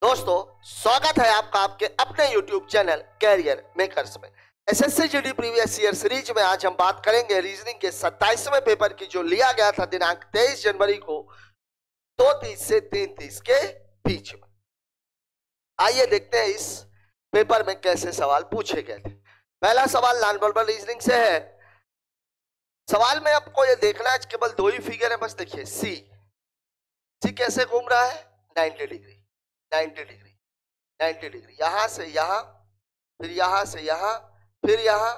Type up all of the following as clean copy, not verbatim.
दोस्तों, स्वागत है आपका आपके अपने YouTube चैनल कैरियर मेकर्स में। SSC GD previous year series में आज हम बात करेंगे रीजनिंग के 27वें पेपर की, जो लिया गया था दिनांक 23 जनवरी को 2:30 से 3:30 के बीच में। आइए देखते हैं इस पेपर में कैसे सवाल पूछे गए थे। पहला सवाल नॉन वर्बल रीजनिंग से है। सवाल में आपको ये देखना है, केवल दो ही फिगर है बस। देखिए सी कैसे घूम रहा है, 90 डिग्री 90 डिग्री 90 डिग्री, यहां से यहां, फिर यहां से यहां, फिर यहां,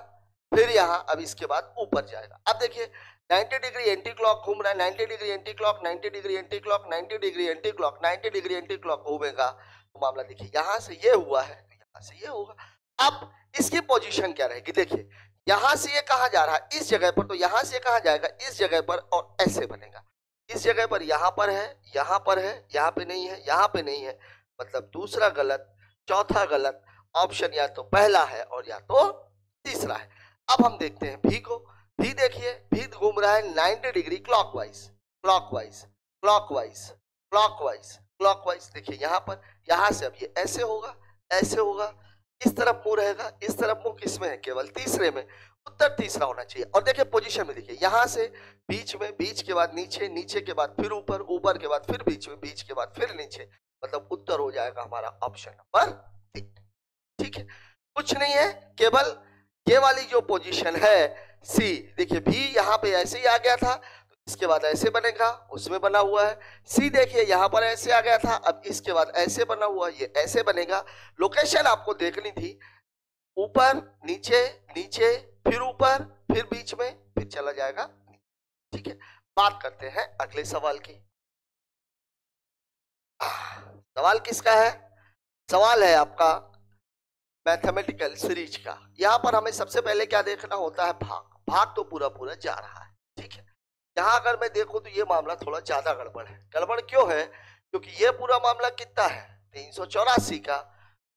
फिर यहां। अब इसके बाद ऊपर जाएगा। अब देखिए 90 डिग्री एंटी क्लॉक घूम रहा है, 90 degree anti clock, 90 degree anti clock, 90 degree anti clock, 90 degree anti clock घूमेगा तो मामला देखिए यहां से ये हुआ है तो यहां से ये होगा। अब इसकी पोजीशन क्या रहेगी, देखिए यहां से ये कहां जा रहा है, इस जगह पर, तो यहां से कहां जाएगा, इस जगह पर, और ऐसे बनेगा। इस जगह पर यहां पर है, यहां पर है, यहां पे नहीं है, यहां पे नहीं है, मतलब दूसरा गलत, चौथा गलत। ऑप्शन या तो पहला है और या तो तीसरा है। अब हम देखते हैं भी को। भी देखिए, भी घूम रहा है 90 degree clockwise clockwise clockwise clockwise clockwise. देखिए यहां पर, यहां से अब ये ऐसे होगा, ऐसे होगा, इस तरफ मुंह रहेगा, इस तरफ मुंह किसमें है, केवल तीसरे में। उत्तर तीसरा होना चाहिए। और देखिए पोजीशन में, देखिए यहां से बीच में, बीच के बाद नीचे, नीचे के बाद फिर ऊपर, ऊपर के बाद फिर बीच में, बीच के बाद फिर नीचे, मतलब उत्तर हो जाएगा हमारा ऑप्शन नंबर 3। ठीक है, कुछ नहीं है, केवल ये वाली जो पोजीशन है सी। देखिए भी यहाँ पे ऐसे ही आ गया था, तो इसके बाद ऐसे बनेगा, उसमें बना हुआ है। सी देखिए यहाँ पर ऐसे आ गया था, अब इसके बाद ऐसे बना हुआ, ये ऐसे बनेगा। लोकेशन आपको देखनी थी, ऊपर नीचे, नीचे फिर ऊपर, फिर बीच में, फिर चला जाएगा। ठीक है, बात करते हैं अगले सवाल की। सवाल किसका है, सवाल है आपका मैथमेटिकल सीरीज का। यहां पर हमें सबसे पहले क्या देखना होता है, भाग। भाग तो पूरा पूरा जा रहा है। ठीक है, यहां अगर मैं देखूं तो ये मामला थोड़ा ज्यादा गड़बड़ है। गड़बड़ क्यों है, क्योंकि ये पूरा मामला कितना है, 384 का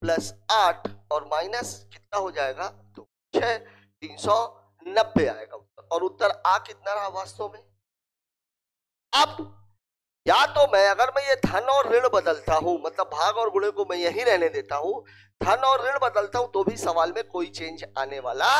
प्लस 8 और माइनस कितना हो जाएगा, तो 6, 390 आएगा उत्तर। और उत्तर आ कितना रहा वास्तव में। अब या तो मैं, अगर मैं ये धन और ऋण बदलता हूं, मतलब भाग और गुणे को मैं यही रहने देता हूं, धन और ऋण बदलता हूं, तो भी सवाल में कोई चेंज आने वाला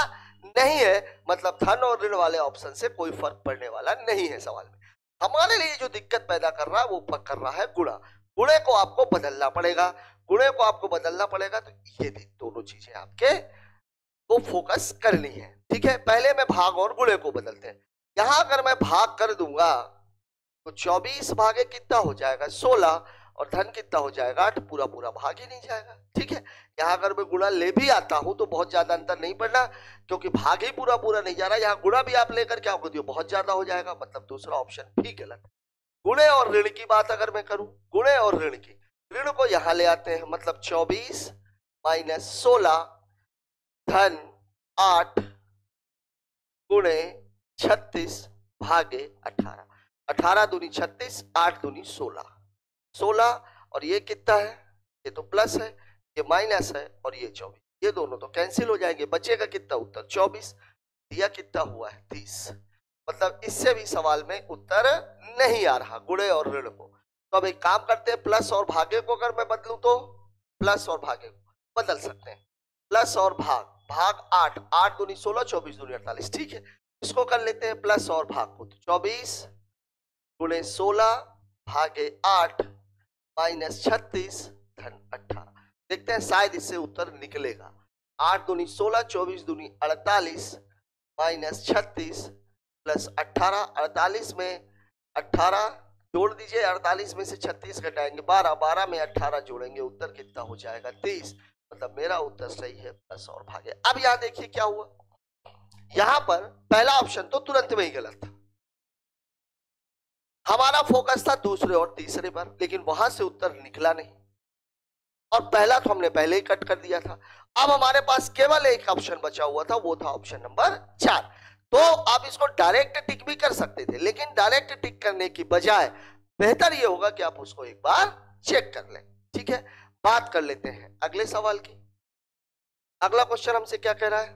नहीं है। मतलब धन और ऋण वाले ऑप्शन से कोई फर्क पड़ने वाला नहीं है सवाल में। हमारे लिए जो दिक्कत पैदा कर रहा है वो कर रहा है गुणा। गुणे को आपको बदलना पड़ेगा, गुणे को आपको बदलना पड़ेगा। तो ये दोनों चीजें आपके को फोकस करनी है। ठीक है, पहले मैं भाग और गुणे को बदलते हैं। यहां अगर मैं भाग कर दूंगा तो 24 भागे कितना हो जाएगा, 16, और धन कितना हो जाएगा 8, पूरा पूरा भाग ही नहीं जाएगा। ठीक है, यहाँ अगर मैं गुणा ले भी आता हूं तो बहुत ज्यादा अंतर नहीं पड़ना, क्योंकि भाग ही पूरा पूरा नहीं जा रहा। यहाँ गुणा भी आप लेकर क्या होगा, बहुत ज्यादा हो जाएगा, मतलब दूसरा ऑप्शन भी गलत। गुणे और ऋण की बात अगर मैं करूं, गुणे और ऋण की, ऋण को यहां ले आते हैं, मतलब 24 माइनस 16 धन 8 गुणे 36 भागे 18। 18 दूनी 36, 8 दूनी 16, 16, और ये कितना है, ये तो प्लस है, ये माइनस है, और ये 24, ये दोनों तो कैंसिल हो जाएंगे। बचेगा कितना उत्तर, 24। दिया कितना हुआ है, 30। मतलब इससे भी सवाल में उत्तर नहीं आ रहा गुणे और ऋण को। तो अब एक काम करते हैं, प्लस और भागे को अगर मैं बदलूं तो प्लस और भागे को बदल सकते हैं। प्लस और भाग, भाग 8, 8 दूनी 16, 24 दूनी 48। ठीक है, इसको कर लेते हैं प्लस और भाग को, तो 24 गुणे 16 भागे 8 माइनस 36 धन 18। देखते हैं शायद इससे उत्तर निकलेगा। 8 दूनी 16, 24 दूनी 48 माइनस 36 प्लस 18। 48 में 18 जोड़ दीजिए, 48 में से 36 घटाएंगे 12, 12 में 18 जोड़ेंगे, उत्तर कितना हो जाएगा 30। मतलब मेरा उत्तर सही है, प्लस और भागे। अब यहां देखिए क्या हुआ, यहां पर पहला ऑप्शन तो तुरंत में ही गलत था। हमारा फोकस था दूसरे और तीसरे पर, लेकिन वहां से उत्तर निकला नहीं, और पहला तो हमने पहले ही कट कर दिया था। अब हमारे पास केवल एक ऑप्शन बचा हुआ था, वो था ऑप्शन नंबर 4। तो आप इसको डायरेक्ट टिक भी कर सकते थे, लेकिन डायरेक्ट टिक करने की बजाय बेहतर ये होगा कि आप उसको एक बार चेक कर लें। ठीक है, बात कर लेते हैं अगले सवाल की। अगला क्वेश्चन हमसे क्या कह रहा है,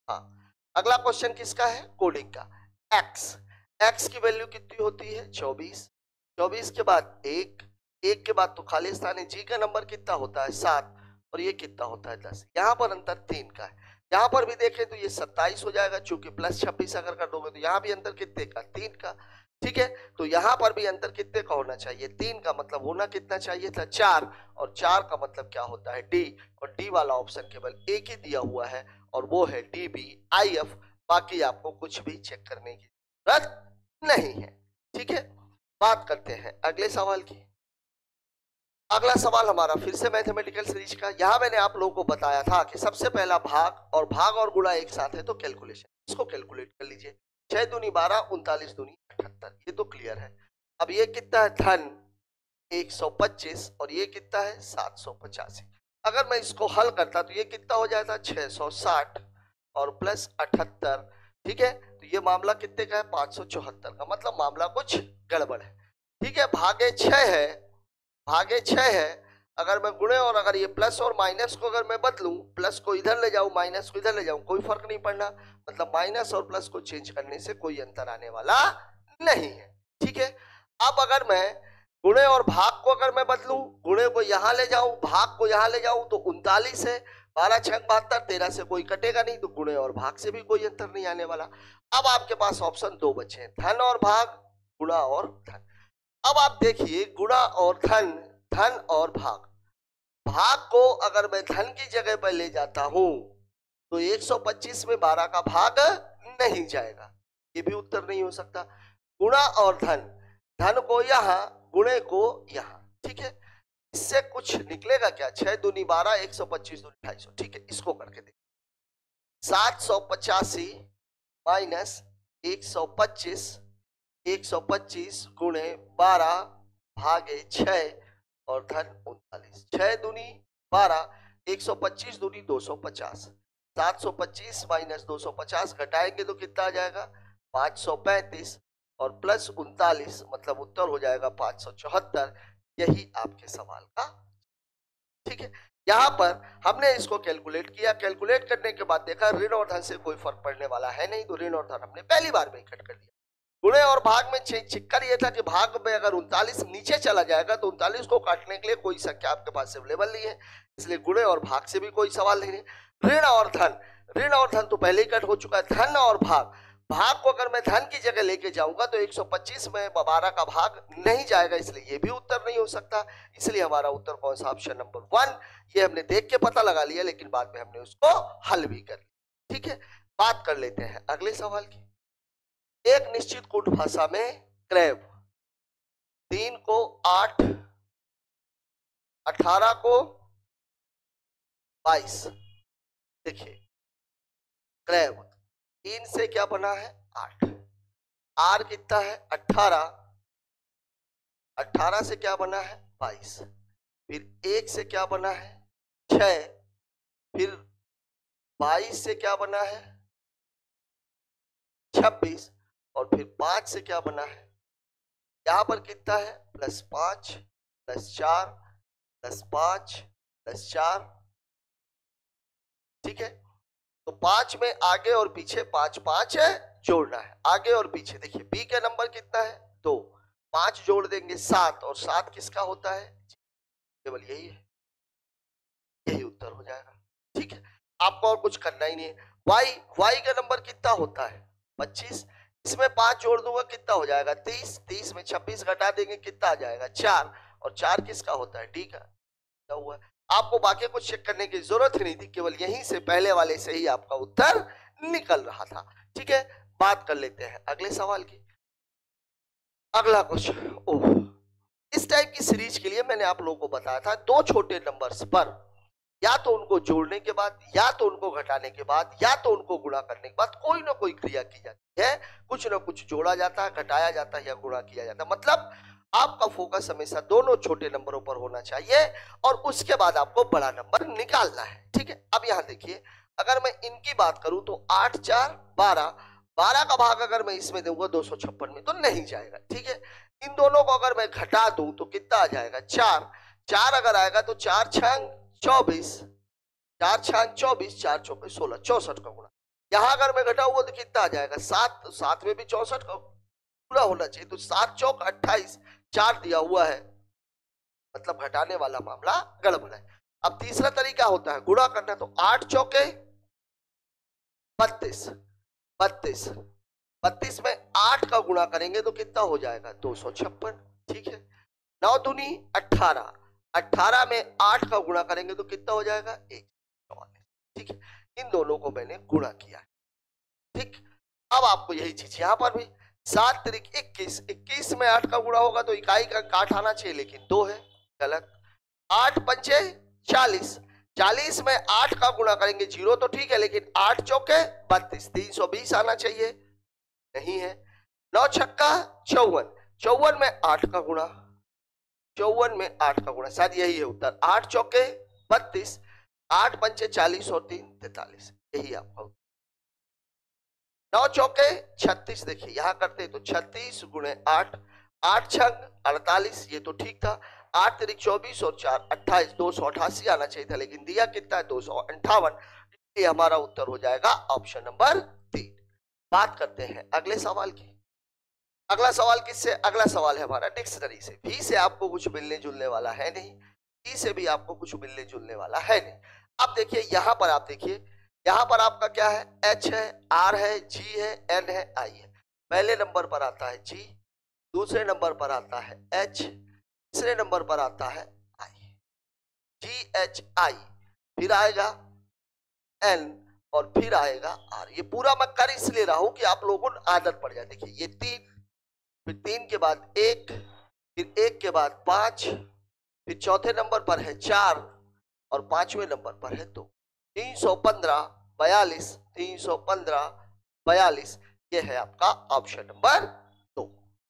हाँ अगला क्वेश्चन किसका है, कोडिंग का। एक्स, एक्स की वैल्यू कितनी होती है, 24, 24 के बाद 1, 1 के बाद तो खाली स्थान है। जी का नंबर कितना होता है 7 और ये कितना होता है 10। यहाँ पर अंतर 3 का है। यहाँ पर भी देखें तो ये 27 हो जाएगा, चूंकि प्लस 26 अगर कर दोगे तो यहाँ भी अंतर कितने का 3 का। ठीक है, तो यहाँ पर भी अंतर कितने का होना चाहिए 3 का, मतलब होना कितना चाहिए था 4, और 4 का मतलब क्या होता है डी, और डी वाला ऑप्शन केवल एक ही दिया हुआ है और वो है DBIF। बाकी आपको कुछ भी चेक करने की जरूरत नहीं है। ठीक है, बात करते हैं अगले सवाल की। अगला सवाल हमारा फिर से मैथमेटिकल सीरीज का। यहां मैंने आप लोगों को बताया था कि सबसे पहला भाग और गुणा एक साथ है तो कैलकुलेशन, इसको कैलकुलेट कर लीजिए। 6 दूनी 12, 39 दूनी 78, ये तो क्लियर है। अब ये कितना है धन 125 और ये कितना है 785। अगर मैं इसको हल करता तो ये कितना हो जाता 660 और प्लस 78। ठीक है, तो ये मामला कितने का है 574 का, मतलब मामला कुछ गड़बड़ है। ठीक है, भागे 6 है। अगर मैं गुणे और अगर ये प्लस और माइनस को अगर मैं बदलूं, प्लस को इधर ले जाऊं माइनस को इधर ले जाऊं, कोई फर्क नहीं पड़ना, मतलब माइनस और प्लस को चेंज करने से कोई अंतर आने वाला नहीं है। ठीक है, अब अगर मैं गुणे और भाग को अगर मैं बदलूं, गुणे को यहां ले जाऊं भाग को यहां ले जाऊं तो 39 है, 12 6 72, 13 से कोई कटेगा नहीं, तो गुणे और भाग से भी कोई अंतर नहीं आने वाला। अब आपके पास ऑप्शन 2 बचे हैं, धन और भाग, गुणा और धन। अब आप देखिए गुणा और धन, धन और भाग को अगर मैं धन की जगह पर ले जाता हूं तो 125 में 12 का भाग नहीं जाएगा, ये भी उत्तर नहीं हो सकता। गुणा और धन को यहां, गुणे को यहां। ठीक है, इससे कुछ निकलेगा क्या 6 दूनी 12, 125 दूनी 250। ठीक है, इसको करके देखिए 785 माइनस 125 गुणे 12 भागे 6 और धन 39। 6 दूनी 12, 125 दूनी 250, 725 माइनस 250 घटाएंगे तो कितना आ जाएगा 535 और प्लस 39, मतलब उत्तर हो जाएगा 574। यही आपके सवाल का। ठीक है, यहां पर हमने इसको कैलकुलेट किया, कैलकुलेट करने के बाद देखा ऋण और धन से कोई फर्क पड़ने वाला है नहीं, तो ऋण और धन हमने पहली बार में इकट्ठ कर दिया। गुणे और भाग में चिक्कर ये था कि भाग में अगर 39 नीचे चला जाएगा तो 39 को काटने के लिए कोई संख्या आपके पास अवेलेबल नहीं है, इसलिए गुणे और भाग से भी कोई सवाल नहीं है। ऋण और धन तो पहले ही कट हो चुका है। धन और भाग को अगर मैं धन की जगह लेके जाऊंगा तो 125 में 12 का भाग नहीं जाएगा, इसलिए ये भी उत्तर नहीं हो सकता। इसलिए हमारा उत्तर कौन सा, ऑप्शन नंबर 1। ये हमने देख के पता लगा लिया, लेकिन बाद में हमने उसको हल भी कर लिया। ठीक है, बात कर लेते हैं अगले सवाल की। एक निश्चित कूट भाषा में क्रैब 3 को 8, 18 को 22। देखिए क्रैब 3 से क्या बना है 8, आर कितना है 18, 18 से क्या बना है 22, फिर 1 से क्या बना है 6, फिर 22 से क्या बना है 26, और फिर 5 से क्या बना है, यहां पर कितना है +5 +4 +5 +4। ठीक है, तो 5 में आगे और पीछे 5 5 है जोड़ना है, आगे और पीछे। देखिए बी का नंबर कितना है 2, 5 जोड़ देंगे 7, और 7 किसका होता है, केवल यही है, यही उत्तर हो जाएगा। ठीक है, आपको और कुछ करना ही नहीं है। वाई का नंबर कितना होता है 25, इसमें 5 जोड़ दूंगा कितना हो जाएगा 30, 30 में 26 घटा देंगे कितना आ जाएगा 4, और 4 किसका होता है डी का। क्या हुआ, आपको बाकी कुछ चेक करने की जरूरत ही नहीं थी, केवल यहीं से पहले वाले से ही आपका उत्तर निकल रहा था। ठीक है, बात कर लेते हैं अगले सवाल की। अगला क्वेश्चन, ओह, इस टाइप की सीरीज के लिए मैंने आप लोगों को बताया था 2 छोटे नंबर्स पर या तो उनको जोड़ने के बाद, या तो उनको घटाने के बाद, या तो उनको गुणा करने के बाद कोई ना कोई क्रिया की जाती है, कुछ ना कुछ जोड़ा जाता है, घटाया जाता है या गुणा किया जाता है। मतलब आपका फोकस हमेशा दोनों छोटे नंबरों पर होना चाहिए और उसके बाद आपको बड़ा नंबर निकालना है। ठीक है, अब यहां देखिए अगर मैं इनकी बात करूं तो 8 4 12, 12 का भाग अगर मैं इसमें दूंगा 256 में तो नहीं जाएगा। ठीक है, इन दोनों को अगर मैं घटा दूं तो कितना आ जाएगा 4, 4 अगर आएगा तो 4 6 24, 4 6 24, 4 चौके 16, 64 का गुणा। यहां अगर मैं घटा हुआ तो कितना आ जाएगा 7, 7 में भी 64 का पूरा होना चाहिए, तो 7 चौक 28, 4 दिया हुआ है मतलब घटाने वाला मामला गड़बड़ है। अब तीसरा तरीका होता है गुणा करना, तो 8 चौके 32, 32, 32 में 8 का गुणा करेंगे तो कितना हो जाएगा 256, ठीक है। 9 दूनी 18, 18 में 8 का गुणा करेंगे तो कितना हो जाएगा 144, ठीक है। इन दोनों को मैंने गुणा किया, ठीक। अब आपको यही चीज यहां पर भी 7 तिरिक 21, 21 में 8 का गुणा होगा तो इकाई का काट आना चाहिए, लेकिन 2 है, गलत। 8 पंचे 40, 40 में 8 का गुणा करेंगे 0 तो ठीक है, लेकिन 8 चौके 32, 320 आना चाहिए, नहीं है। 9 छक्का 54, 54 में 8 का गुणा, 54 में 8 का गुणा, शायद यही है उत्तर। 8 चौके 32, 8 पंचे 40 और 3 43, यही आपका उत्तर। 9 चौके 36, देखिए यहां करते तो 36 गुणे 8, 8 छंग 48, ये तो ठीक था। 8 तिरिक 24 और 4 28, 288 आना चाहिए था, लेकिन दिया कितना है 258, ये हमारा उत्तर हो जाएगा ऑप्शन नंबर 3। बात करते हैं अगले सवाल की। अगला सवाल किससे? अगला सवाल है हमारा डिक्शनरी से। भी से आपको कुछ मिलने जुलने वाला है नहीं, ई से भी आपको कुछ मिलने जुलने वाला है नहीं। अब देखिए यहां पर, आप देखिए यहां पर आपका क्या है, एच है, आर है, जी है, एन है, आई है। पहले नंबर पर आता है जी, दूसरे नंबर पर आता है एच, तीसरे नंबर पर आता है आई। जी एच आई, फिर आएगा एन और फिर आएगा आर। ये पूरा मैं कर इसलिए रहा हूं कि आप लोगों को आदत पड़ जाए। देखिए ये 3, फिर 3 के बाद 1, फिर 1 के बाद 5, फिर चौथे नंबर पर है 4 और 5वें नंबर पर है 2। 315 42, 315 42, ये है आपका ऑप्शन नंबर 2,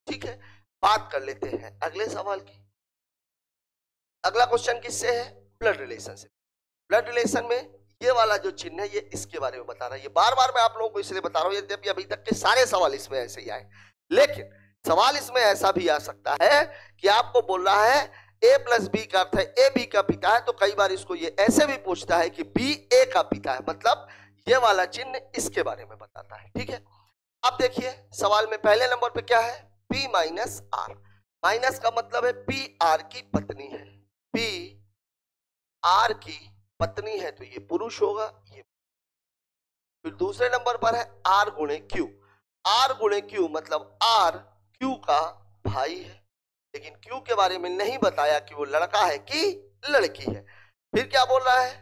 ठीक है। बात कर लेते हैं अगले सवाल की। अगला क्वेश्चन किससे है? ब्लड रिलेशन से। ब्लड रिलेशन में ये वाला जो चिन्ह है, ये इसके बारे में बता रहा है। ये बार बार मैं आप लोगों को इसलिए बता रहा हूं, यद्यपि अभी तक के सारे सवाल इसमें ऐसे ही आए, लेकिन सवाल इसमें ऐसा भी आ सकता है कि आपको बोल रहा है a प्लस बी का अर्थ है ए बी का पिता है, तो कई बार इसको ये ऐसे भी पूछता है कि बी ए का पिता है, मतलब ये वाला चिन्ह इसके बारे में बताता है, ठीक है। अब देखिए सवाल में पहले नंबर पे क्या है, P माइनस आर। माइनस का मतलब है P आर की पत्नी है, P आर की पत्नी है, तो ये पुरुष होगा, ये। फिर दूसरे नंबर पर है आर गुणे क्यू। आर गुणे क्यू मतलब आर क्यू का भाई है, लेकिन क्यू के बारे में नहीं बताया कि वो लड़का है कि लड़की है। फिर क्या बोल रहा है,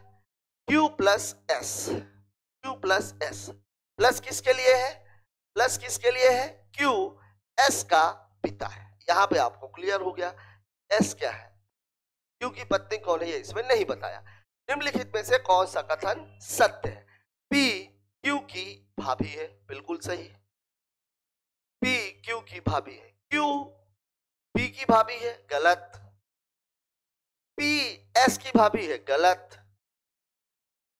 Q plus S, Q plus S. Plus किसके लिए है? प्लस किसके लिए है? क्यू एस का पिता है। यहां पे आपको क्लियर हो गया एस क्या है, क्यू की पत्नी कौन है, ये इसमें नहीं बताया। निम्नलिखित में से कौन सा कथन सत्य है? पी क्यू की भाभी है, बिल्कुल सही। पी क्यू की भाभी है। क्यू पी की भाभी है, गलत। पी एस की भाभी है, गलत।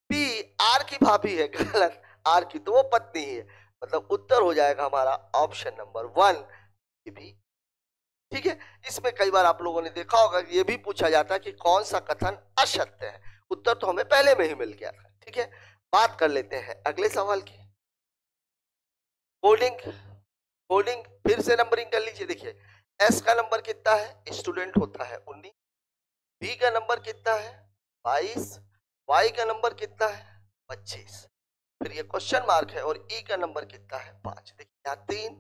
पी आर की भाभी है, गलत। आर की तो वो पत्नी है, मतलब उत्तर हो जाएगा हमारा ऑप्शन नंबर 1, ये भी ठीक है। इसमें कई बार आप लोगों ने देखा होगा, ये भी पूछा जाता है कि कौन सा कथन असत्य है। उत्तर तो हमें पहले में ही मिल गया था, ठीक है। बात कर लेते हैं अगले सवाल की। कोडिंग, कोडिंग फिर से नंबरिंग कर लीजिए। देखिए एस का नंबर कितना है, स्टूडेंट होता है 19। बी का नंबर कितना है 22, वाई का नंबर कितना है 25, फिर ये क्वेश्चन मार्क है, और ई का नंबर कितना है 5। देखिए यहाँ 3,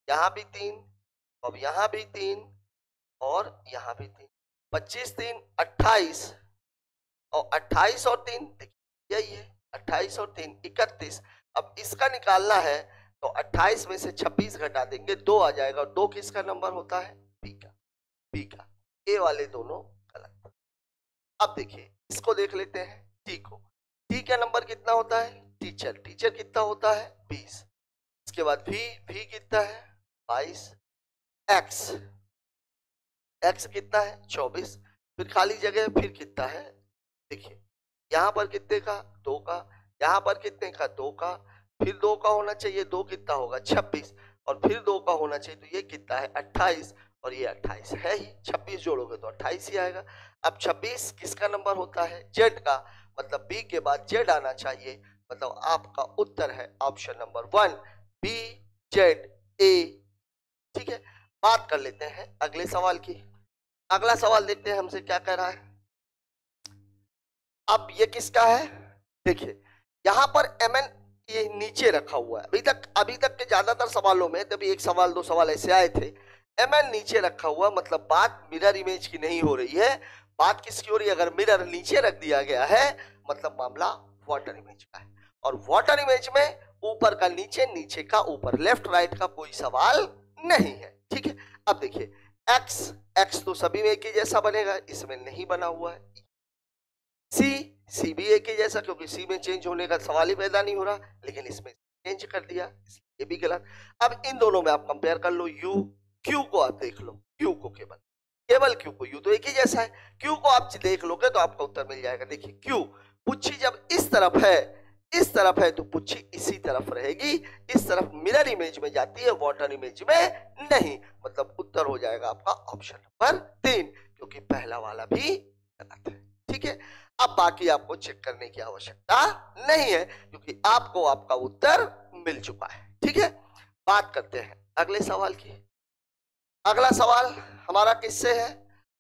यहाँ भी 3, अब यहाँ भी 3 और यहाँ भी 3, 25 3 28, और 28 और 3 देखिए यही है, 28 और 3 31। अब इसका निकालना है तो 28 में से 26 घटा देंगे, 2 आ जाएगा, और 2 किसका नंबर होता है, बी का, बी का। ए वाले दोनों गलत। अब देखिए इसको देख लेते हैं, टी को। टी का नंबर कितना होता है, टीचर, टीचर कितना होता है 20। इसके बाद भी कितना है 22। एक्स, एक्स कितना है 24। फिर खाली जगह फिर कितना है, देखिए यहाँ पर कितने का 2 का, यहाँ पर कितने का 2 का, फिर 2 का होना चाहिए, 2 कितना होगा 26, और फिर 2 का होना चाहिए, तो ये कितना है 28, और ये 28 है ही। 26 जोड़ोगे तो 28 ही आएगा। अब 26 किसका नंबर होता है, जेड का, मतलब बी के बाद जेड आना चाहिए, मतलब आपका उत्तर है option number 1, B Z A, ठीक है। बात कर लेते हैं अगले सवाल की। अगला सवाल देखते हैं हमसे क्या कह रहा है। अब ये किसका है, देखिए यहां पर mn ये नीचे रखा हुआ है। अभी तक के ज्यादातर सवालों में तभी एक सवाल दो सवाल ऐसे आए थे, mn नीचे रखा हुआ, मतलब बात मिरर इमेज की नहीं हो रही है, बात किसकी हो रही है। अगर मिरर नीचे रख दिया गया है मतलब मामला वाटर इमेज का है, और वाटर इमेज में ऊपर का नीचे, नीचे का ऊपर, लेफ्ट राइट का कोई सवाल नहीं है, ठीक है। अब देखिए x तो सभी में एक ही जैसा बनेगा, इसमें नहीं बना हुआ है। सी भी एक ही जैसा, क्योंकि सी में चेंज होने का सवाल ही पैदा नहीं हो रहा, लेकिन इसमें चेंज कर दिया, ये भी गलत। अब इन दोनों में आप कंपेयर कर लो, यू क्यू को आप देख लो, क्यू को केवल क्यू को, यू तो एक ही जैसा है, क्यू को आप देख लोगे तो आपका उत्तर मिल जाएगा। देखिए क्यू, पुच्छी जब इस तरफ है तो पुच्छी इसी तरफ रहेगी, इस तरफ मिरर इमेज में जाती है, वाटर इमेज में नहीं, मतलब उत्तर हो जाएगा आपका ऑप्शन नंबर 3, क्योंकि पहला वाला भी गलत है, ठीक है। अब बाकी आपको चेक करने की आवश्यकता नहीं है, क्योंकि आपको आपका उत्तर मिल चुका है, ठीक है। बात करते हैं अगले सवाल की। अगला सवाल हमारा किससे है,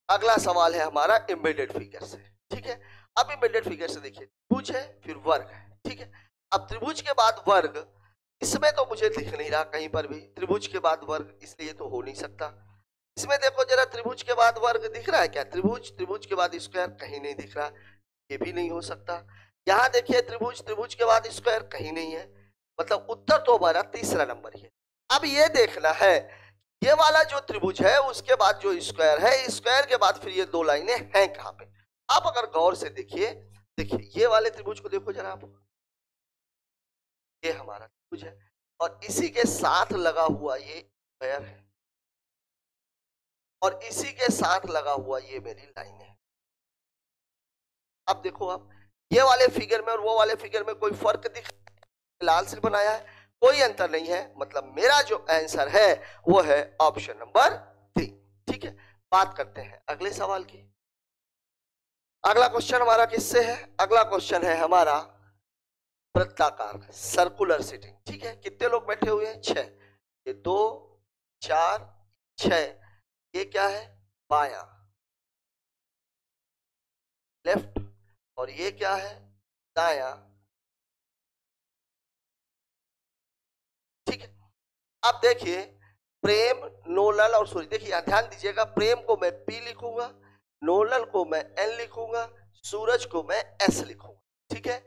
अगला सवाल है हमारा एम्बेडेड फिगर से, ठीक है। अब एम्बेडेड फिगर से देखिए, त्रिभुज है फिर वर्ग है, ठीक है। अब त्रिभुज के बाद वर्ग, इसमें तो मुझे दिख नहीं रहा कहीं पर भी त्रिभुज के बाद वर्ग, इसलिए तो हो नहीं सकता। इसमें देखो जरा, त्रिभुज के बाद वर्ग दिख रहा है क्या, त्रिभुज के बाद स्क्वायर कहीं नहीं दिख रहा, ये भी नहीं हो सकता। यहाँ देखिए त्रिभुज के बाद स्क्वायर कहीं नहीं है, मतलब उत्तर तो हमारा तीसरा नंबर ही है। अब ये देखना है, ये वाला जो त्रिभुज है उसके बाद जो स्क्वायर है, स्क्वायर के बाद फिर ये दो लाइनें हैं कहां पे। आप अगर गौर से देखिए ये वाले त्रिभुज को देखो जरा आप, ये हमारा त्रिभुज है और इसी के साथ लगा हुआ ये स्क्वायर है, और इसी के साथ लगा हुआ ये मेरी लाइन है। अब देखो आप, ये वाले फिगर में और वो वाले फिगर में कोई फर्क दिख, लाल से बनाया है, कोई अंतर नहीं है, मतलब मेरा जो आंसर है वो है ऑप्शन नंबर 3, ठीक है। बात करते हैं अगले सवाल की। अगला क्वेश्चन हमारा किससे है, अगला क्वेश्चन है हमारा वृत्ताकार सर्कुलर सीटिंग, ठीक है। कितने लोग बैठे हुए हैं, 6, ये 2 4 6, ये क्या है बायां लेफ्ट, और ये क्या है दायां, ठीक है। अब देखिए प्रेम, नोलल और सूरज, देखिए ध्यान दीजिएगा, प्रेम को मैं P लिखूंगा, नोलल को मैं N लिखूंगा, सूरज को मैं S लिखूंगा, ठीक है।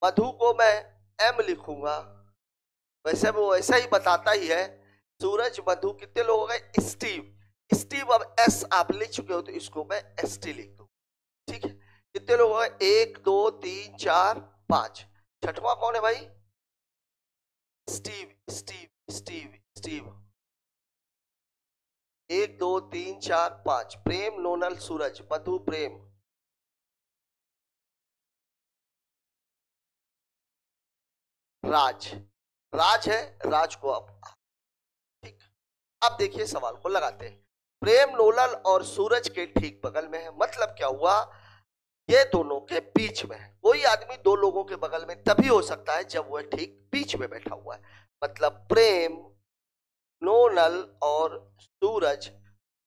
मधु को मैं M लिखूंगा, वैसे वो ऐसा ही बताता ही है। सूरज मधु कितने लोग हो गए, स्टीव अब S आप लिख चुके हो तो इसको मैं ST लिख दूं, ठीक है। कितने लोग हो गए, 1 2 3 4 5, छठवां कौन है भाई, स्टीव 1 2 3 4 5, प्रेम नोनल सूरज मधु प्रेम, राज है, राज को आप, ठीक। अब देखिए सवाल को लगाते हैं, प्रेम नोनल और सूरज के ठीक बगल में है, मतलब क्या हुआ, ये दोनों के बीच में है। कोई आदमी दो लोगों के बगल में तभी हो सकता है जब वह ठीक बीच में बैठा हुआ है, मतलब प्रेम नोनल और सूरज,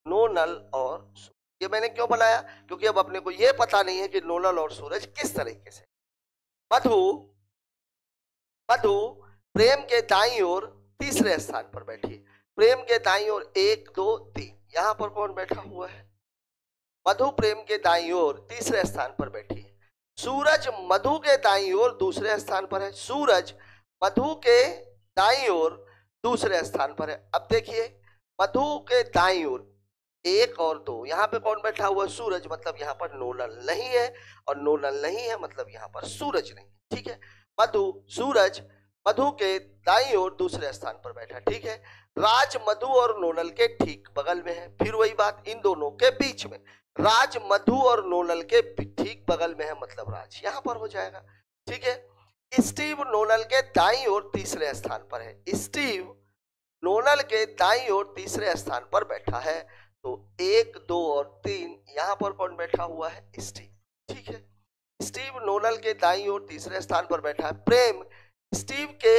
नोनल और ये मैंने क्यों बनाया, क्योंकि अब अपने को ये पता नहीं है कि नोनल और सूरज किस तरीके से। मधु प्रेम के दाईं ओर तीसरे स्थान पर बैठी है, प्रेम के दाईं ओर 1 2 3, यहां पर कौन बैठा हुआ है, मधु प्रेम के दाईं ओर तीसरे स्थान पर बैठी है। सूरज मधु के दाईं ओर दूसरे स्थान पर है, सूरज मधु के दाईं ओर दूसरे स्थान पर है। अब देखिए मधु के दाईं ओर 1 और 2, यहाँ पे कौन बैठा हुआ है, सूरज, मतलब यहाँ पर नोनल नहीं है, और नोनल नहीं है मतलब यहाँ पर सूरज नहीं है, ठीक है। सूरज मधु के दाईं ओर दूसरे स्थान पर बैठा, ठीक है। राज मधु और नोनल के ठीक बगल में है, फिर वही बात, इन दोनों के बीच में, राज मधु और नोनल के ठीक बगल में है, मतलब राज यहां पर हो जाएगा, ठीक है। स्टीव नोनल के दाईं ओर तीसरे स्थान पर है, स्टीव नोनल के दाईं ओर तीसरे स्थान पर बैठा है, तो 1 2 और 3, यहां पर कौन बैठा हुआ है, स्टीव, ठीक है। स्टीव नोनल के दाईं ओर तीसरे स्थान पर बैठा है, प्रेम स्टीव के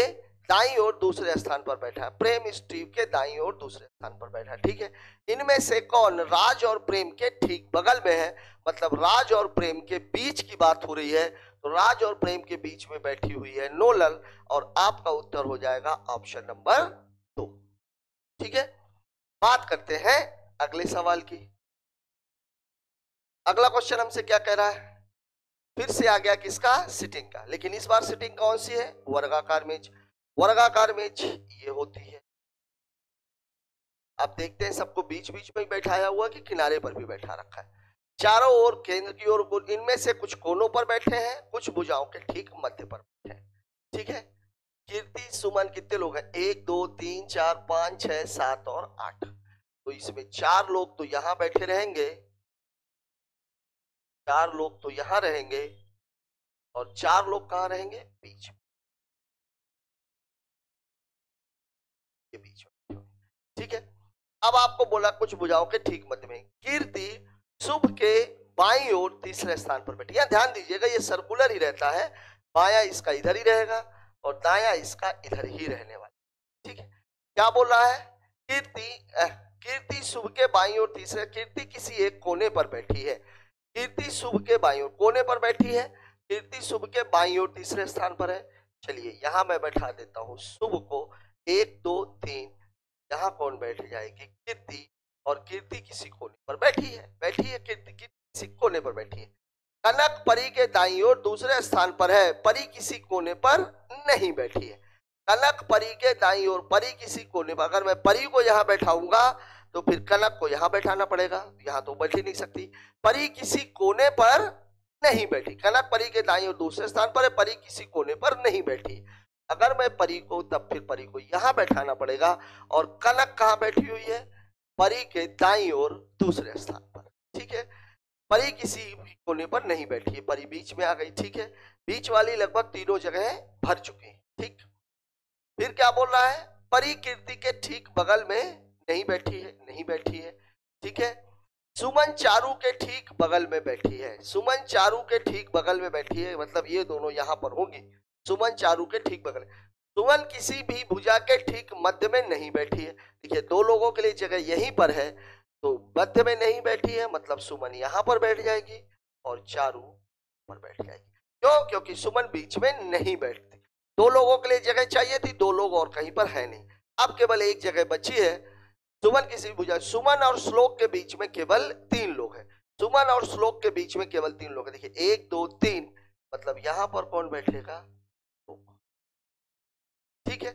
दाईं ओर दूसरे स्थान पर बैठा है, प्रेम स्टीव के दाईं ओर दूसरे स्थान पर बैठा है, ठीक है। इनमें से कौन राज और प्रेम के ठीक बगल में है, मतलब राज और प्रेम के बीच की बात हो रही है, तो राज और प्रेम के बीच में बैठी हुई है नोलन, और आपका उत्तर हो जाएगा ऑप्शन नंबर 2, ठीक है। बात करते हैं अगले सवाल की। अगला क्वेश्चन हमसे क्या कह रहा है, फिर से आ गया किसका, सिटिंग का, लेकिन इस बार सिटिंग कौन सी है, वर्गाकार मेज। वर्गाकार मेज ये होती है, आप देखते हैं सबको बीच बीच में बैठाया हुआ कि किनारे पर भी बैठा रखा है, चारों ओर केंद्र की ओर, इनमें से कुछ कोनों पर बैठे हैं, कुछ भुजाओं के ठीक मध्य पर बैठे हैं, ठीक है। कीर्ति सुमन कितने लोग हैं, 1 2 3 4 5 6 7 और 8, तो इसमें 4 लोग तो यहां बैठे रहेंगे, 4 लोग तो यहां रहेंगे, और 4 लोग कहां रहेंगे, बीच में, ये बीच में, ठीक है। अब आपको बोला कुछ भुजाओं के ठीक मध्य में, कीर्ति शुभ के बाईं ओर तीसरे स्थान पर बैठी। यहां ध्यान दीजिएगा ये सर्कुलर ही रहता है, बायां इसका इधर ही रहेगा और दायां इसका इधर ही रहने वाला, ठीक है। क्या बोल रहा है, कीर्ति शुभ के बाईं ओर तीसरे, कीर्ति किसी एक कोने पर बैठी है, कीर्ति शुभ के बाईं ओर कोने पर बैठी है, कीर्ति शुभ के बाईं ओर तीसरे स्थान पर है। चलिए यहां मैं बैठा देता हूं शुभ को, 1 2 3, यहां कौन बैठ जाएगी, कीर्ति, और कीर्ति किसी कोने पर बैठी है कीर्ति किसी कोने पर बैठी है। कनक परी के दाईं ओर दूसरे स्थान पर है, परी किसी कोने पर नहीं बैठी है, कनक परी के दाईं ओर, परी किसी कोने पर, अगर मैं परी को यहां बैठाऊंगा तो फिर कनक को यहां बैठाना पड़ेगा, यहां तो बैठ ही नहीं सकती, परी किसी कोने पर नहीं बैठी, कनक परी के दाईं ओर दूसरे स्थान पर है, परी किसी कोने पर नहीं बैठी, अगर मैं परी को, तब फिर परी को यहां बैठाना पड़ेगा, और कनक कहां बैठी हुई है, परी के दाईं ओर दूसरे स्थान पर, ठीक है। परी किसी कोने पर नहीं बैठी है, परी बीच में आ गई, ठीक है। बीच वाली लगभग तीनों जगह भर चुकी है, ठीक। फिर क्या बोल रहा है, परी कीर्ति के ठीक बगल में नहीं बैठी है, ठीक है। सुमन चारू के ठीक बगल में बैठी है, सुमन चारू के ठीक बगल में बैठी है, मतलब ये दोनों यहां पर होंगी, सुमन चारू के ठीक बगल। सुमन किसी भी भुजा के ठीक मध्य में नहीं बैठी है, देखिए 2 लोगों के लिए जगह यहीं पर है, तो मध्य में नहीं बैठी है, मतलब सुमन यहां पर बैठ जाएगी और चारू पर बैठ जाएगी, क्यों, क्योंकि सुमन बीच में नहीं बैठती, 2 लोगों के लिए जगह चाहिए थी, 2 लोग और कहीं पर है नहीं, अब केवल एक जगह बची है, सुमन किसी भुजा, सुमन और श्लोक के बीच में केवल 3 लोग हैं, सुमन और श्लोक के बीच में केवल 3 लोग हैं, देखिए 1 2 3, मतलब यहां पर कौन बैठेगा, ठीक है।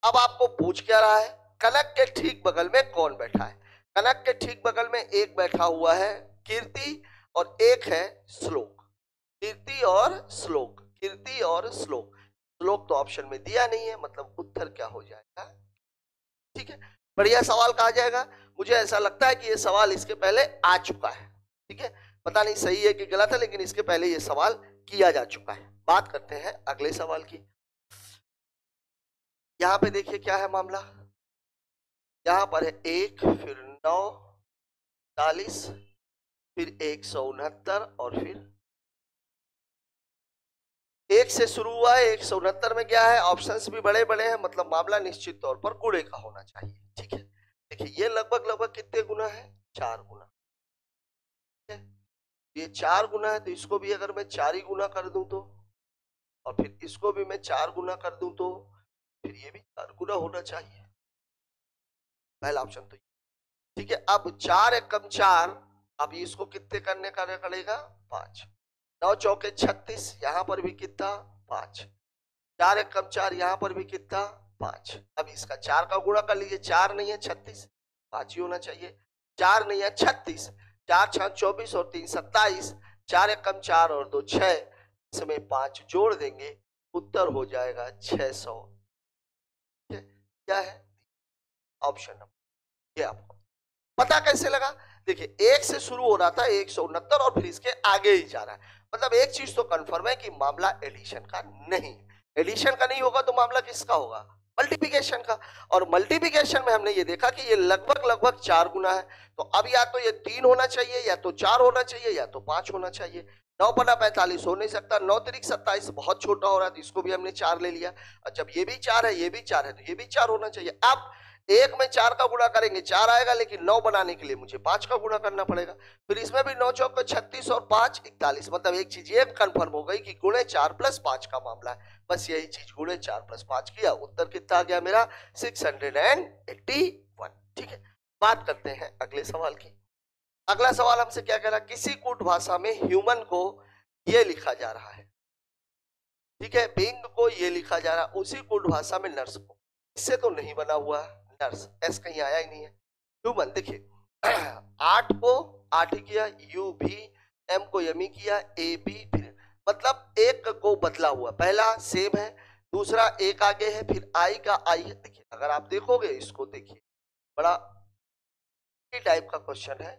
अब आपको पूछ क्या रहा है, कनक के ठीक बगल में कौन बैठा है, कनक के ठीक बगल में एक बैठा हुआ है कीर्ति, और एक है श्लोक, कीर्ति और श्लोक, कीर्ति और श्लोक, श्लोक तो ऑप्शन में दिया नहीं है, मतलब उत्तर क्या हो जाएगा, ठीक है। बढ़िया सवाल कहा जाएगा, मुझे ऐसा लगता है कि ये सवाल इसके पहले आ चुका है, ठीक है, पता नहीं सही है कि गलत है, लेकिन इसके पहले ये सवाल किया जा चुका है। बात करते हैं अगले सवाल की। यहां पे देखिए क्या है मामला, यहां पर है 1, फिर 9, 40, फिर 169, और फिर 1 से शुरू हुआ है, 169 में क्या है, ऑप्शंस भी बड़े बड़े हैं, मतलब मामला निश्चित तौर पर गुणे का होना चाहिए, ठीक है। देखिए ये लगभग कितने गुना है, 4 गुना, ठीक है, ये 4 गुना है, तो इसको भी अगर मैं 4 ही गुना कर दूं तो, और फिर इसको भी मैं 4 गुना कर दूं तो, फिर ये भी 4 गुना होना चाहिए, पहला ऑप्शन तो, ठीक है। अब 4 एकम 4, अब इसको कितने करने का पड़ेगा, 5, 9 चौके 36, यहां पर भी कितना, 5, 4 एकम 4, यहां पर भी कितना, 5, अब इसका 4 का गुणा कर लीजिए, 4 नहीं है 36, 5 ही होना चाहिए, 4 नहीं है 36, 4 6 24 और 3 27, 4 एकम 4 और 2 6, इसमें 5 जोड़ देंगे, उत्तर हो जाएगा 600, क्या है, ऑप्शन नंबर, ये आपको पता कैसे लगा, देखिए 1 से शुरू हो रहा था 169 और फिर इसके आगे ही जा रहा है, मतलब एक चीज तो कंफर्म है कि मामला एडिशन का नहीं, एडिशन का नहीं होगा तो मामला किसका होगा, मल्टीप्लिकेशन का। और मल्टीप्लिकेशन में हमने ये देखा कि ये लगभग लगभग 4 गुना है। तो अब या तो ये 3 होना चाहिए, या तो 4 होना चाहिए, या तो 5 होना चाहिए। 9/45 हो नहीं सकता, 9 तिरिक 27 बहुत छोटा हो रहा है, तो इसको भी हमने 4 ले लिया। और जब ये भी 4 है, ये भी 4 है, तो ये भी 4 होना चाहिए। अब एक में 4 का गुणा करेंगे 4 आएगा, लेकिन 9 बनाने के लिए मुझे 5 का गुणा करना पड़ेगा। फिर इसमें भी 9 चौक 36 और 5 41। मतलब एक चीज ये कंफर्म हो गई कि गुणे 4 प्लस 5 का मामला है। बस यही चीज, गुणे 4 प्लस 5 किया, उत्तर कितना आ गया मेरा 681। ठीक है, बात करते हैं अगले सवाल की। अगला सवाल हमसे क्या कह रहा है, किसी कूट भाषा में ह्यूमन को ये लिखा जा रहा है। ठीक है, बींग को ये लिखा जा रहा है, उसी कूट भाषा में नर्स को, इससे तो नहीं बना हुआ नर्स, एस कहीं आया ही नहीं है। ह्यूमन देखिए 8 को 8 ही किया, यू भी, एम को यमी किया, ए बी, फिर मतलब एक को बदला हुआ, पहला सेम है, दूसरा एक आगे है, फिर आई का आई है। देखिए अगर आप देखोगे इसको, देखिए बड़ा टाइप का क्वेश्चन है।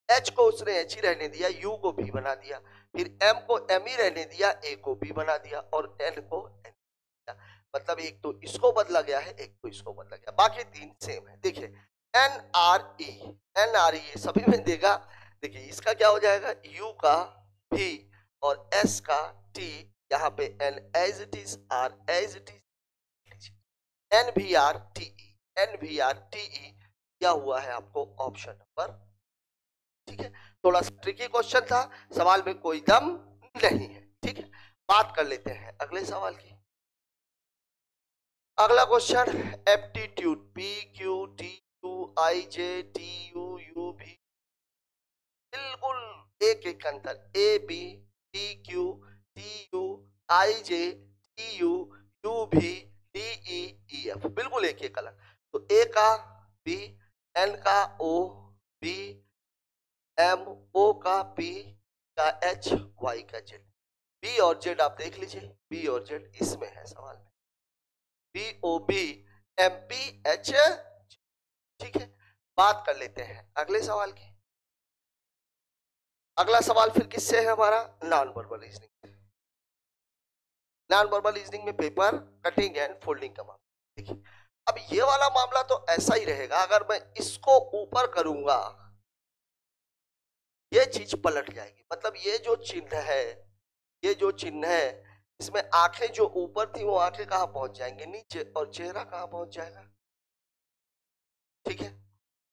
एच को उसने एच ही रहने दिया, यू को भी बना दिया, फिर एम को एम ही रहने दिया, ए को भी बना दिया, और एन को एन दिया। मतलब एक तो इसको बदला गया है, एक तो इसको बदला गया, बाकी तीन सेम है। देखिए एन आर ई सभी में देगा। देखिए इसका क्या हो जाएगा, यू का भी और एस का टी, यहाँ पे N as it is, R as it is, N भी आर टी ई, एन भी आर टी ई क्या हुआ है आपको ऑप्शन नंबर। ठीक है, थोड़ा सा ट्रिकी क्वेश्चन था, सवाल में कोई दम नहीं है। ठीक है, बात कर लेते हैं अगले सवाल की। अगला question aptitude, P Q T U I J T U U V, बिल्कुल एक एक अंतर, A B T Q T U I J T U U V D E E F, बिल्कुल एक एक अलग। तो ए का बी, एन का ओ बी, एम ओ का पी का एच, वाई का जेड। बी और जेड आप देख लीजिए, बी और जेड इसमें है सवाल में, B O B M P H. ठीक है, बात कर लेते हैं अगले सवाल की। अगला सवाल फिर किससे है हमारा, non verbal reasoning. Non verbal reasoning में पेपर कटिंग एंड फोल्डिंग का मामला। देखिए अब ये वाला मामला तो ऐसा ही रहेगा, अगर मैं इसको ऊपर करूंगा ये चीज पलट जाएगी। मतलब ये जो चिन्ह है, ये जो चिन्ह है, इसमें आंखें जो ऊपर थी वो आंखें कहां पहुंच जाएंगे, नीचे, और चेहरा कहां पहुंच जाएगा। ठीक है,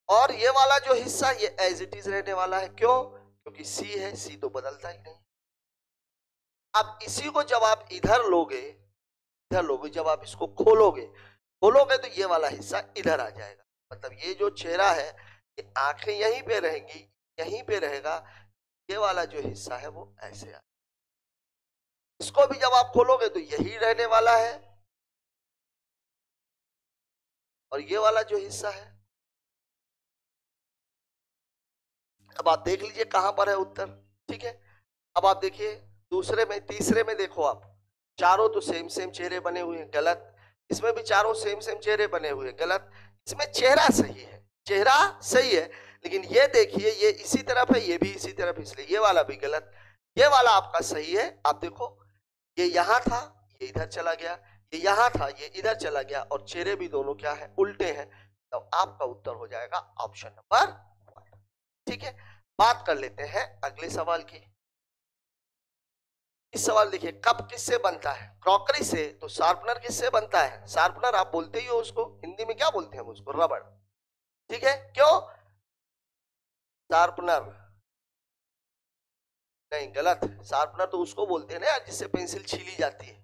और ये वाला जो हिस्सा ये एज इट इज रहने वाला है, क्यों, क्योंकि सी है, सी तो बदलता ही नहीं। अब इसी को जब आप इधर लोगे, इधर लोगे, जब आप इसको खोलोगे खोलोगे तो ये वाला हिस्सा इधर आ जाएगा। मतलब ये जो चेहरा है, ये आंखें यहीं पे रहेंगी, यहीं पे रहेगा, ये वाला जो हिस्सा है वो ऐसे आ, इसको भी जब आप खोलोगे तो यही रहने वाला है, और ये वाला जो हिस्सा है, अब आप देख लीजिए कहां पर है उत्तर। ठीक है, अब आप देखिए दूसरे में, तीसरे में देखो आप, चारों तो सेम सेम चेहरे बने हुए हैं, गलत। इसमें भी चारों सेम सेम चेहरे बने हुए हैं, गलत। इसमें चेहरा सही है, चेहरा सही है, लेकिन ये देखिए ये इसी तरफ है, ये भी इसी तरफ, इसलिए ये वाला भी गलत। ये वाला आपका सही है। आप देखो ये यहां था, ये इधर चला गया, ये यहां था, ये इधर चला गया, और चेहरे भी दोनों क्या है, उल्टे हैं। तो आपका उत्तर हो जाएगा ऑप्शन नंबर 1। ठीक है, बात कर लेते हैं अगले सवाल की। इस सवाल देखिए, कप किससे बनता है, क्रॉकरी से। तो शार्पनर किससे बनता है, शार्पनर आप बोलते ही हो उसको, हिंदी में क्या बोलते हैं हम उसको, रबड़। ठीक है, क्यों, शार्पनर नहीं, गलत। शार्पनर तो उसको बोलते हैं ना यार जिससे पेंसिल छीली जाती है।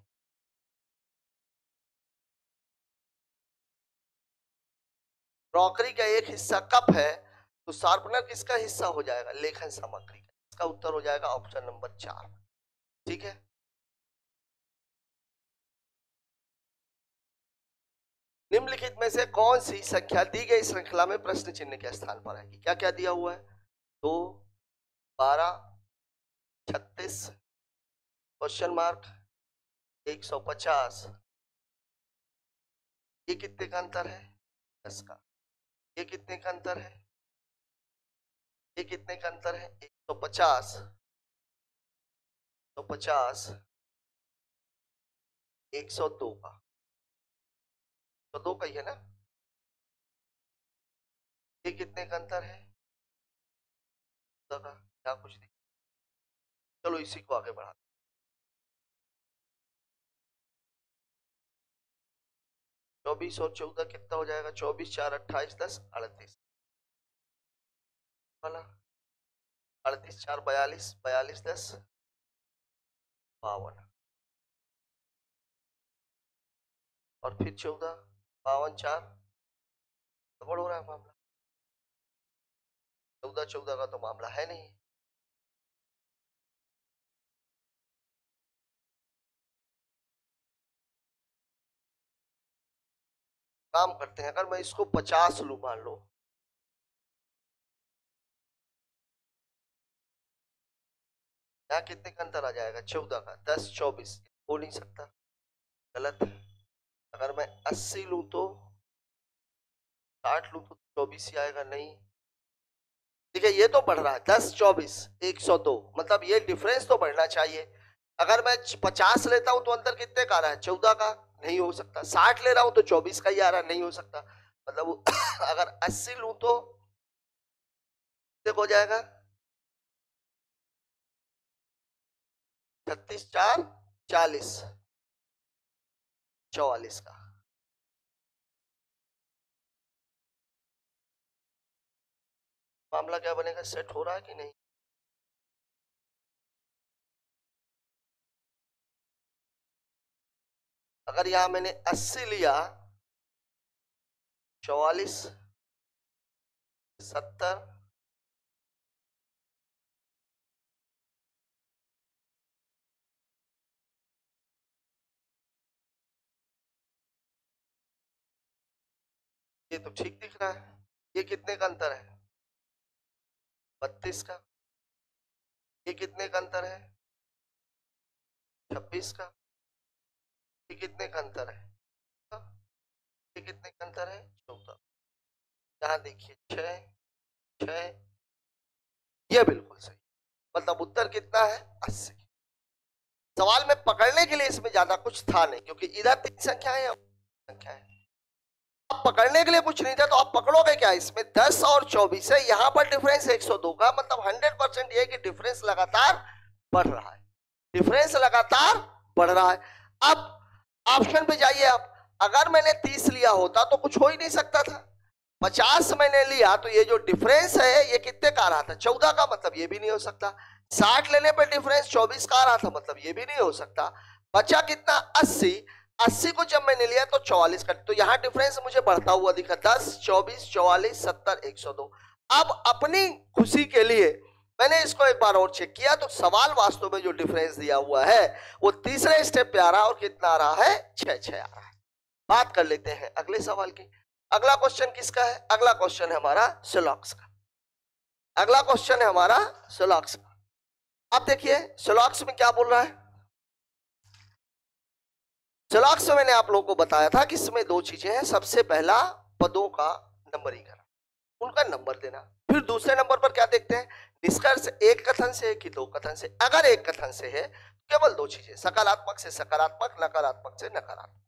क्रॉकरी का एक हिस्सा कप है, तो शार्पनर किसका हिस्सा हो जाएगा, लेखन सामग्री का। इसका उत्तर हो जाएगा ऑप्शन नंबर 4। ठीक है, निम्नलिखित में से कौन सी संख्या दी गई श्रृंखला में प्रश्न चिन्ह के स्थान पर आएगी। क्या क्या दिया हुआ है, 2, 12, 36, क्वेश्चन मार्क, 150। ये कितने का अंतर है, 10 का। ये कितने का अंतर है, ये कितने का अंतर है, 150, 150, 102 का। तो 2 का ही है ना, ये कितने का अंतर है, क्या कुछ नहीं। चलो इसी को आगे बढ़ा, 24 और 14 कितना हो जाएगा, 24 4 28 10 38 वाला, 38 4 42 42 10 52, और फिर 14 52 4, गड़बड़ हो रहा है मामला, 14 14 का तो मामला है नहीं। काम करते हैं, अगर मैं इसको 50 लूं मान लो, यहाँ कितने का अंतर आ जाएगा, 14 का, 10 24 हो नहीं सकता, गलत है। अगर मैं 80 लूं तो, 60 लूं तो 24 ही आएगा, नहीं। ठीक है, ये तो बढ़ रहा है, 10 24 102, मतलब ये डिफरेंस तो बढ़ना चाहिए। अगर मैं 50 लेता हूं तो अंतर कितने का आ रहा है, 14 का, नहीं हो सकता। 60 ले रहा हूं तो 24 का ही आ रहा है, नहीं हो सकता। मतलब अगर 80 लूं तो हो जाएगा 36 4 40 44 का। मामला क्या बनेगा, सेट हो रहा है कि नहीं। अगर यहां मैंने 80 लिया, 44 70 ये तो ठीक दिख रहा है। ये कितने का अंतर है, 32 का। ये कितने का अंतर है, 26 का। ये कितने का अंतर है, ये कितने का अंतर है, 14। यहाँ देखिए 6 6, ये बिल्कुल सही। मतलब उत्तर कितना है, 80। सवाल में पकड़ने के लिए इसमें ज्यादा कुछ था नहीं, क्योंकि इधर 3 संख्याएं है, संख्या है। अब पकड़ने के लिए कुछ नहीं था, तो आप पकड़ोगे क्या, इसमें 10 और 24 है, यहाँ पर डिफरेंस 102 का, मतलब 100% ये कि डिफरेंस लगातार बढ़ रहा है, डिफरेंस लगातार बढ़ रहा है। अब ऑप्शन पे जाइए आप, अगर मैंने 30 लिया होता तो कुछ हो ही नहीं सकता था। 50 मैंने लिया तो ये जो डिफरेंस है ये कितने का आ रहा था, 14 का, मतलब ये भी नहीं हो सकता। 60 लेने पे डिफरेंस 24 का आ रहा था, मतलब ये भी नहीं हो सकता। बचा कितना, 80। 80 को जब मैंने लिया तो 44 का, तो यहाँ डिफरेंस मुझे बढ़ता हुआ दिखा, 10 24 44 70 102। अब अपनी खुशी के लिए मैंने इसको एक बार और चेक किया, तो सवाल वास्तव में जो डिफरेंस दिया हुआ है वो तीसरे स्टेप पे आ रहा है, और कितना आ रहा है, 6 6 आ रहा है। बात कर लेते हैं अगले सवाल की। अगला क्वेश्चन किसका है, अगला क्वेश्चन है हमारा सिलॉक्स का। अगला क्वेश्चन है हमारा सिलॉक्स का। आप देखिए सिलॉक्स में क्या बोल रहा है। सिलॉक्स में मैंने आप लोगों को बताया था कि इसमें 2 चीजें हैं। सबसे पहला पदों का नंबरीकरण, उनका नंबर देना। फिर दूसरे नंबर पर क्या देखते हैं, निष्कर्ष एक कथन से है कि 2 कथन से। अगर एक कथन से है केवल 2 चीजें, सकारात्मक से सकारात्मक, नकारात्मक से नकारात्मक।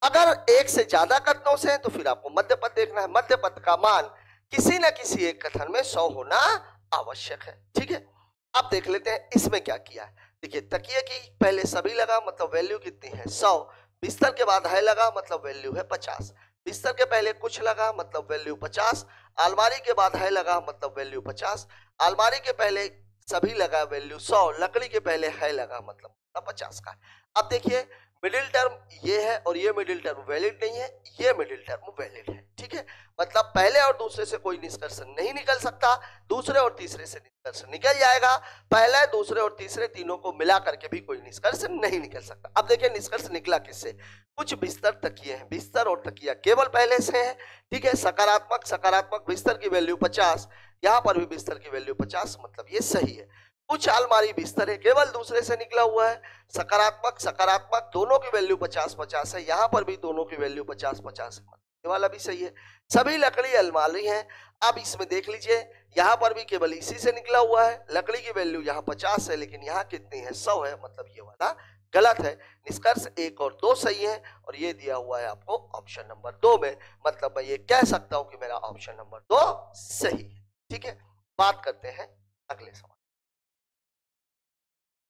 अगर एक से ज्यादा कथनों से है तो फिर आपको मध्य पद देखना है। मध्य पद का मान किसी न किसी एक कथन में 100 होना आवश्यक है। ठीक है, आप देख लेते हैं इसमें क्या किया है। देखिए तकिए की पहले सभी लगा, मतलब वैल्यू कितनी है, 100। बिस्तर के बाद है लगा, मतलब वैल्यू है 50। बिस्तर के पहले कुछ लगा, मतलब वैल्यू 50। अलमारी के बाद है लगा, मतलब वैल्यू 50। अलमारी के पहले सभी लगा, वैल्यू 100। लकड़ी के पहले है लगा, मतलब 50 का। अब देखिए मिडिल टर्म ये है और ये मिडिल टर्म वैलिड नहीं है, ये मिडिल टर्म वैलिड है। ठीक है, मतलब पहले और दूसरे से कोई निष्कर्ष नहीं निकल सकता, दूसरे और तीसरे से निष्कर्ष निकल जाएगा। पहले दूसरे और तीसरे तीनों को मिला करके भी कोई निष्कर्ष नहीं निकल सकता। अब देखिए निष्कर्ष निकला किससे, कुछ बिस्तर तकिए हैं, बिस्तर और तकिया केवल पहले से है। ठीक है, सकारात्मक सकारात्मक, बिस्तर की वैल्यू 50, यहाँ पर भी बिस्तर की वैल्यू 50, मतलब ये सही है। कुछ अलमारी बिस्तर है, केवल दूसरे से निकला हुआ है, सकारात्मक सकारात्मक, दोनों की वैल्यू 50 50 है। यहाँ पर भी दोनों की वैल्यू 50 50 है, ये वाला भी सही है। सभी लकड़ी अलमारी है। अब इसमें देख लीजिए यहाँ पर भी केवल इसी से निकला हुआ है, लकड़ी की वैल्यू यहाँ 50 है, लेकिन यहाँ कितनी है, 100 है, मतलब ये वाला गलत है। निष्कर्ष 1 और 2 सही है और ये दिया हुआ है आपको ऑप्शन नंबर 2 में, मतलब मैं ये कह सकता हूं कि मेरा ऑप्शन नंबर 2 सही है। ठीक है, बात करते हैं अगले सवाल।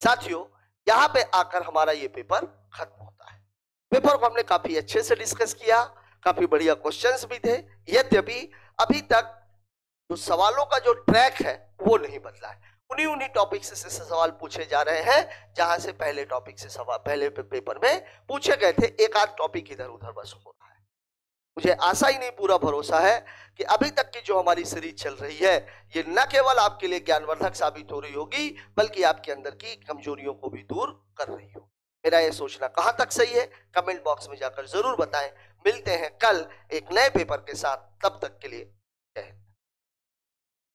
साथियों यहां पे आकर हमारा ये पेपर खत्म होता है। पेपर को हमने काफी अच्छे से डिस्कस किया, काफी बढ़िया क्वेश्चंस भी थे। यद्यपि अभी तक जो सवालों का जो ट्रैक है वो नहीं बदला है। उन्हीं टॉपिक से सवाल पूछे जा रहे हैं जहां से पहले टॉपिक से सवाल पहले पेपर में पूछे गए थे। एक आध टॉपिक इधर उधर बस हो रहा है। मुझे आशा ही नहीं, पूरा भरोसा है कि अभी तक की जो हमारी सीरीज चल रही है ये न केवल आपके लिए ज्ञानवर्धक साबित हो रही होगी बल्कि आपके अंदर की कमजोरियों को भी दूर कर रही होगी। मेरा ये सोचना कहां तक सही है कमेंट बॉक्स में जाकर जरूर बताएं। मिलते हैं कल एक नए पेपर के साथ, तब तक के लिए जय हिंद।